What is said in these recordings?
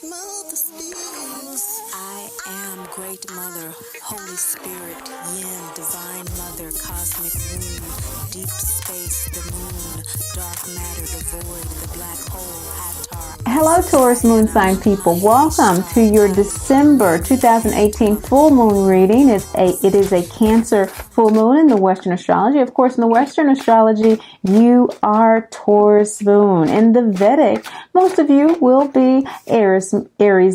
I am Great Mother, Holy Spirit, Yin, Divine Mother, Cosmic Womb, Deep Space, the Moon, Dark Matter, the Void, the Black Hole, Atar. Hello, Taurus moon sign people. Welcome to your December 2018 full moon reading. It is a Cancer full moon in the Western astrology. Of course, in the Western astrology, you are Taurus moon. In the Vedic, most of you will be Aries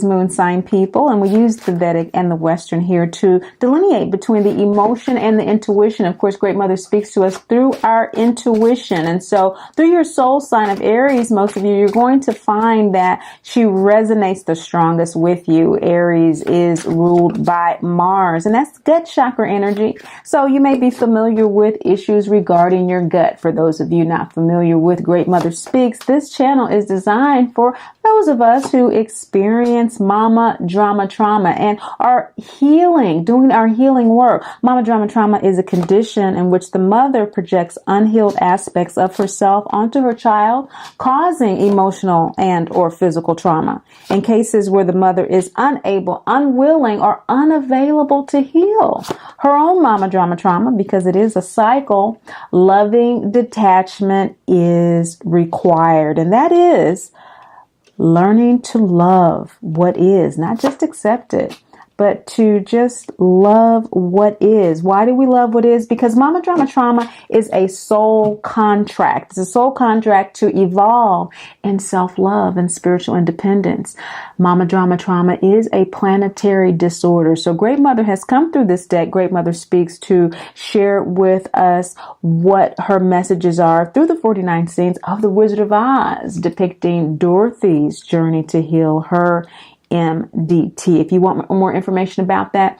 moon sign people, and we use the Vedic and the Western here to delineate between the emotion and the intuition. Of course, Great Mother speaks to us through our intuition, and so through your soul sign of Aries, most of you, you're going to find that she resonates the strongest with you. Aries is ruled by Mars, and that's gut chakra energy. So you may be familiar with issues regarding your gut. For those of you not familiar with Great Mother Speaks, this channel is designed for those of us who experience mama drama trauma and are healing, doing our healing work. Mama drama trauma is a condition in which the mother projects unhealed aspects of herself onto her child, causing emotional and or physical trauma. In cases where the mother is unable, unwilling, or unavailable to heal her own mama drama trauma, because it is a cycle, loving detachment is required. And that is learning to love what is, not just accept it, but to just love what is. Why do we love what is? Because mama drama trauma is a soul contract. It's a soul contract to evolve in self-love and spiritual independence. Mama drama trauma is a planetary disorder. So Great Mother has come through this deck. Great Mother Speaks to share with us what her messages are through the 49 scenes of The Wizard of Oz, depicting Dorothy's journey to heal her MDT. If you want more information about that,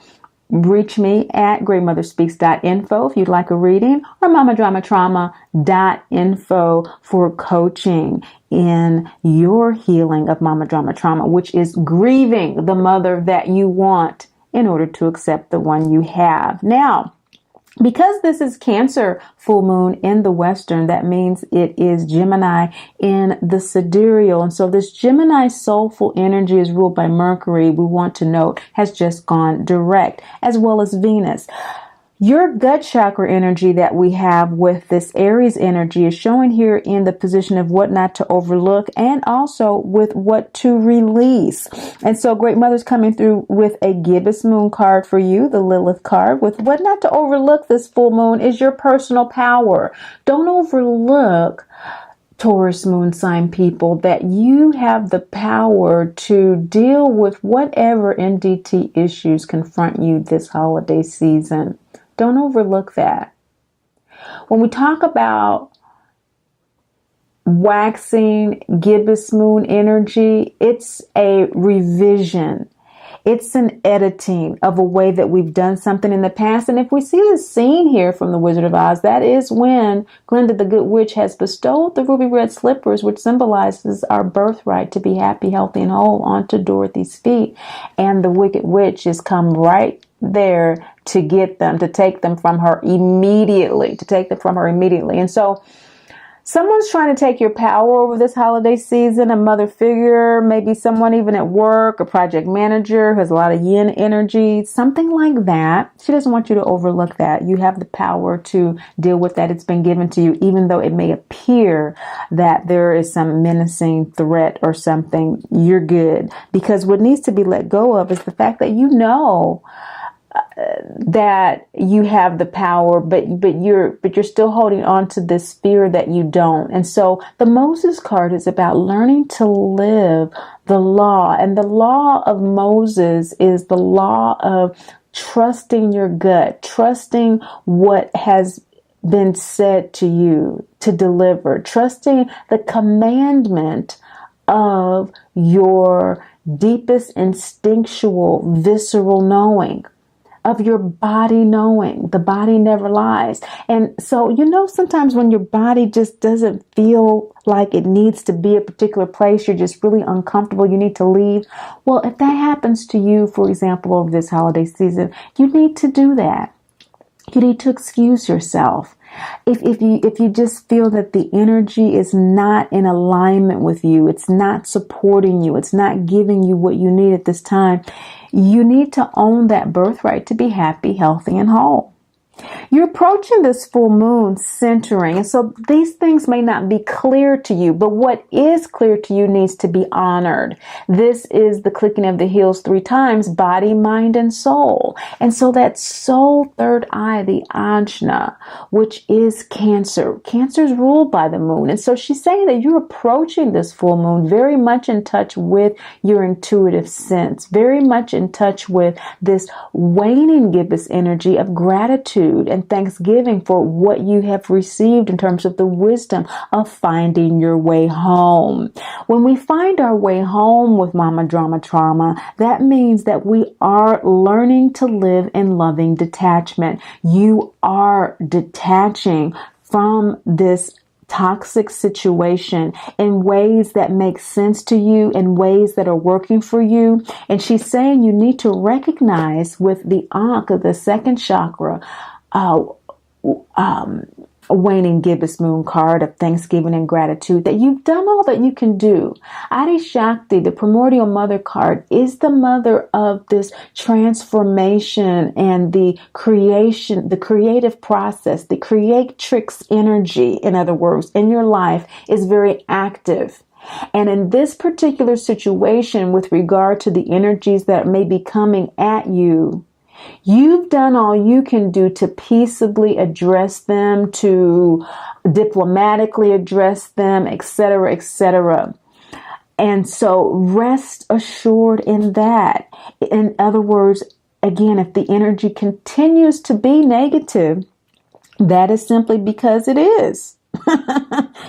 reach me at greatmotherspeaks.info if you'd like a reading, or mamadramatrauma.info for coaching in your healing of mama drama trauma, which is grieving the mother that you want in order to accept the one you have. Now, because this is Cancer full moon in the Western, that means it is Gemini in the sidereal. And so this Gemini soulful energy is ruled by Mercury, we want to note, has just gone direct, as well as Venus. Your gut chakra energy that we have with this Aries energy is showing here in the position of what not to overlook, and also with what to release. And so Great Mother's coming through with a gibbous moon card for you, the Lilith card, with what not to overlook this full moon is your personal power. Don't overlook, Taurus moon sign people, that you have the power to deal with whatever NDT issues confront you this holiday season. Don't overlook that. When we talk about waxing gibbous moon energy, it's a revision. It's an editing of a way that we've done something in the past. And if we see this scene here from The Wizard of Oz, that is when Glinda the Good Witch has bestowed the ruby red slippers, which symbolizes our birthright to be happy, healthy, and whole, onto Dorothy's feet. And the Wicked Witch has come right there to get them, to take them from her immediately, And so someone's trying to take your power over this holiday season, a mother figure, maybe someone even at work, a project manager who has a lot of yin energy, something like that. She doesn't want you to overlook that. You have the power to deal with that. It's been given to you, even though it may appear that there is some menacing threat or something. You're good, because what needs to be let go of is the fact that you know that you have the power, but you're still holding on to this fear that you don't. And so the Moses card is about learning to live the law. And the law of Moses is the law of trusting your gut, trusting what has been said to you to deliver, trusting the commandment of your deepest instinctual, visceral knowing, of your body knowing. The body never lies. And so, sometimes when your body just doesn't feel like it needs to be a particular place, you're just really uncomfortable, you need to leave. Well, if that happens to you, for example, over this holiday season, you need to do that. You need to excuse yourself. If you just feel that the energy is not in alignment with you, it's not supporting you, it's not giving you what you need at this time, you need to own that birthright to be happy, healthy, and whole. You're approaching this full moon centering, and so these things may not be clear to you, but what is clear to you needs to be honored. This is the clicking of the heels 3 times, body, mind, and soul. And so that soul third eye, the ajna, which is Cancer. Cancer is ruled by the moon. And so she's saying that you're approaching this full moon very much in touch with your intuitive sense, very much in touch with this waning gibbous energy of gratitude and thanksgiving for what you have received in terms of the wisdom of finding your way home. When we find our way home with Mama Drama Trauma, that means that we are learning to live in loving detachment. You are detaching from this toxic situation in ways that make sense to you, in ways that are working for you. And she's saying you need to recognize with the Ankh of the second chakra, waning gibbous moon card of thanksgiving and gratitude, that you've done all that you can do. Adi Shakti, the primordial mother card, is the mother of this transformation and the creation, the creative process, the creatrix energy, in other words, in your life is very active. And in this particular situation, with regard to the energies that may be coming at you, you've done all you can do to peaceably address them, to diplomatically address them, etc., etc. And so rest assured in that. In other words, again, if the energy continues to be negative, that is simply because it is.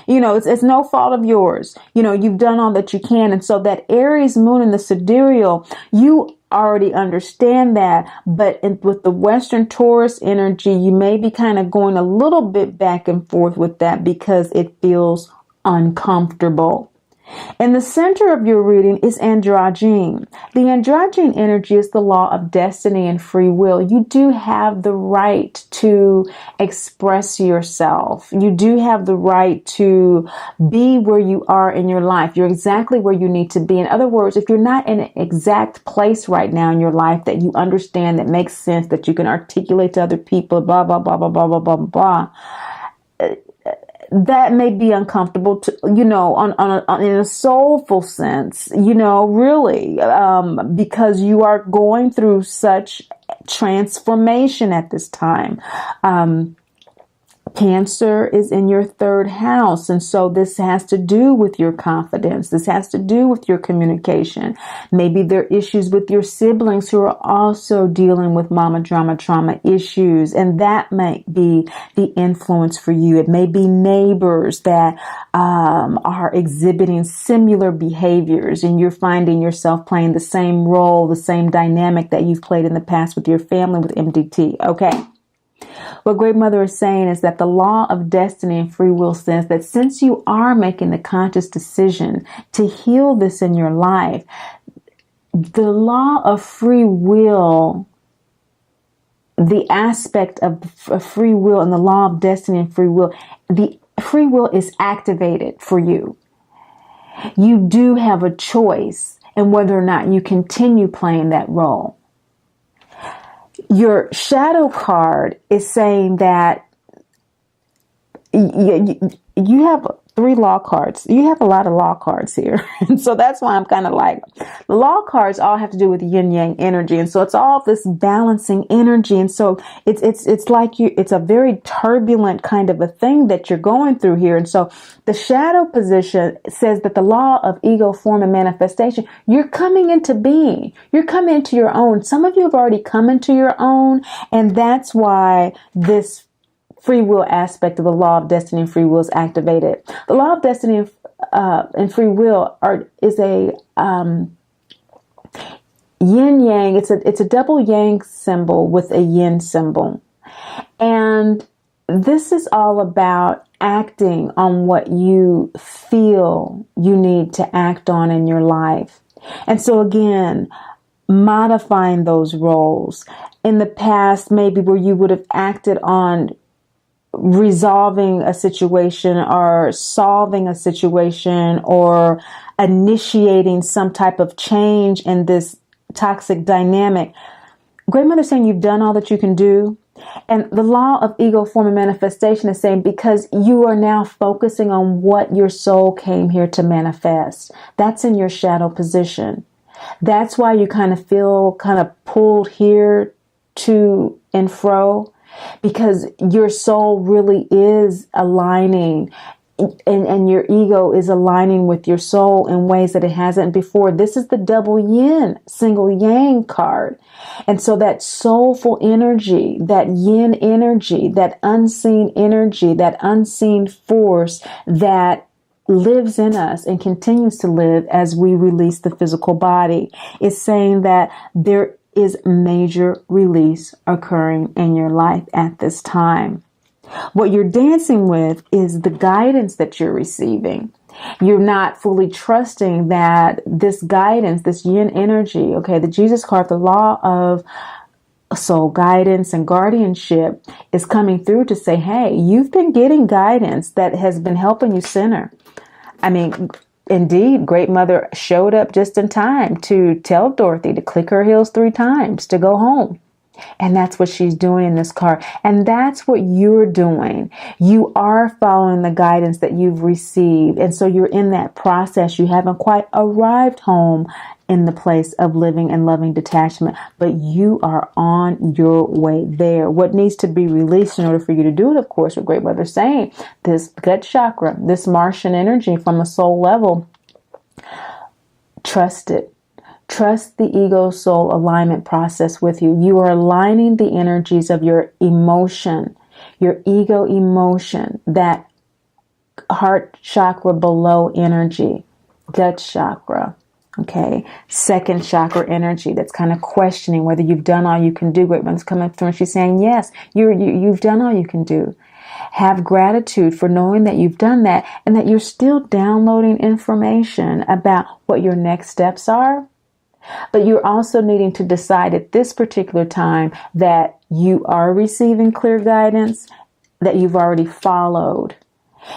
It's no fault of yours. You've done all that you can. And so that Aries moon in the sidereal, you already understand that, but with the Western Taurus energy, you may be kind of going a little bit back and forth with that because it feels uncomfortable. In the center of your reading is androgyne. The androgyne energy is the law of destiny and free will. You do have the right to express yourself. You do have the right to be where you are in your life. You're exactly where you need to be. In other words, if you're not in an exact place right now in your life that you understand, that makes sense, that you can articulate to other people, blah, blah, blah, blah, blah, blah, blah, blah, that may be uncomfortable to, in a soulful sense, really, because you are going through such transformation at this time. Cancer is in your 3rd house. And so this has to do with your confidence. This has to do with your communication. Maybe there are issues with your siblings who are also dealing with Mama Drama Trauma issues. And that might be the influence for you. It may be neighbors that are exhibiting similar behaviors, and you're finding yourself playing the same role, the same dynamic that you've played in the past with your family with MDT. Okay. What Great Mother is saying is that the law of destiny and free will says that since you are making the conscious decision to heal this in your life, the law of free will, the aspect of free will and the law of destiny and free will, the free will is activated for you. You do have a choice in whether or not you continue playing that role. Your shadow card is saying that you have 3 law cards. You have a lot of law cards here. And so that's why I'm kind of like, the law cards all have to do with yin yang energy. And so it's all this balancing energy. And so it's like it's a very turbulent kind of a thing that you're going through here. And so the shadow position says that the law of ego, form, and manifestation, you're coming into being. You're coming into your own. Some of you have already come into your own. And that's why this free will aspect of the law of destiny and free will is activated. The law of destiny and free will is a yin yang. It's a double yang symbol with a yin symbol, and this is all about acting on what you feel you need to act on in your life. And so again, modifying those roles in the past, maybe where you would have acted on resolving a situation or solving a situation or initiating some type of change in this toxic dynamic. Great Mother saying you've done all that you can do. And the law of ego form and manifestation is saying because you are now focusing on what your soul came here to manifest. That's in your shadow position. That's why you kind of feel kind of pulled here to and fro, because your soul really is aligning and your ego is aligning with your soul in ways that it hasn't before. This is the double yin, single yang card. And so that soulful energy, that yin energy, that unseen force that lives in us and continues to live as we release the physical body is saying that there is major release occurring in your life at this time. What you're dancing with is the guidance that you're receiving. You're not fully trusting that this guidance, this yin energy, okay, the Jesus card, the law of soul guidance and guardianship is coming through to say, hey, you've been getting guidance that has been helping you center. I mean, indeed, Great Mother showed up just in time to tell Dorothy to click her heels 3 times to go home. And that's what she's doing in this card. And that's what you're doing. You are following the guidance that you've received. And so you're in that process. You haven't quite arrived home in the place of living and loving detachment, but you are on your way there. What needs to be released in order for you to do it, of course, what Great Mother's saying, this gut chakra, this Martian energy from a soul level, trust it. Trust the ego soul alignment process with you. You are aligning the energies of your emotion, your ego emotion, that heart chakra below energy, gut chakra, okay, second chakra energy that's kind of questioning whether you've done all you can do. Great Mother's coming through and she's saying, yes, you've done all you can do. Have gratitude for knowing that you've done that and that you're still downloading information about what your next steps are. But you're also needing to decide at this particular time that you are receiving clear guidance that you've already followed.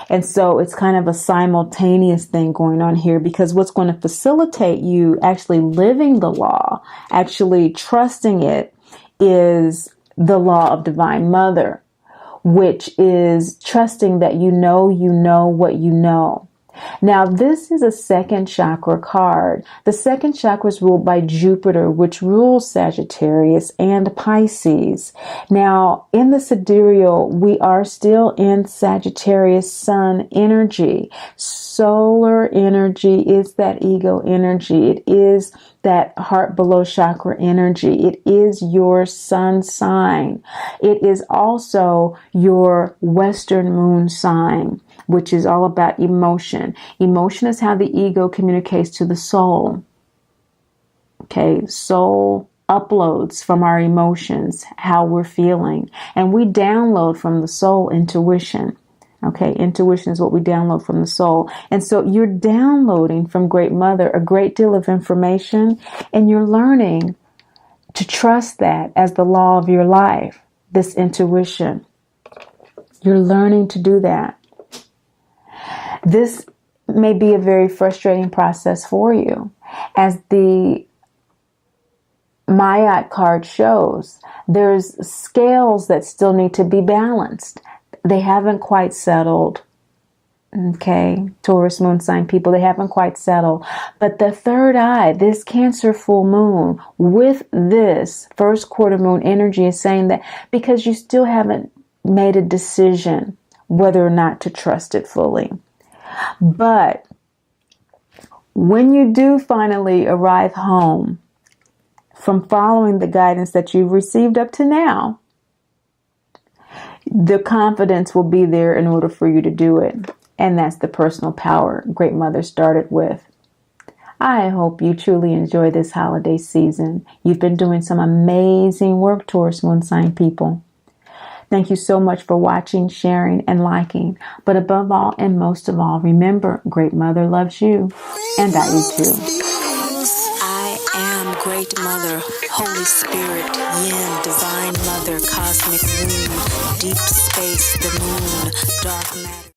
And so it's kind of a simultaneous thing going on here, because what's going to facilitate you actually living the law, actually trusting it, is the law of Divine Mother, which is trusting that you know what you know. Now, this is a second chakra card. The second chakra is ruled by Jupiter, which rules Sagittarius and Pisces. Now, in the sidereal, we are still in Sagittarius sun energy. Solar energy is that ego energy. It is that heart below chakra energy. It is your sun sign. It is also your Western moon sign, which is all about emotion. Emotion is how the ego communicates to the soul. Okay, soul uploads from our emotions how we're feeling, and we download from the soul intuition. Okay, intuition is what we download from the soul. And so you're downloading from Great Mother a great deal of information, and you're learning to trust that as the law of your life, this intuition. You're learning to do that. This may be a very frustrating process for you. As the Mayat card shows, there's scales that still need to be balanced. They haven't quite settled. Okay, Taurus moon sign people, they haven't quite settled. But the third eye, this Cancer full moon with this first quarter moon energy is saying that because you still haven't made a decision whether or not to trust it fully. But when you do finally arrive home from following the guidance that you've received up to now, the confidence will be there in order for you to do it. And that's the personal power Great Mother started with. I hope you truly enjoy this holiday season. You've been doing some amazing work, Taurus moon sign people. Thank you so much for watching, sharing, and liking. But above all and most of all, remember, Great Mother loves you. And I do too. I am Great Mother, Holy Spirit, Yin, Divine Mother, Cosmic Womb, Deep Space, the Moon, Dark Matter.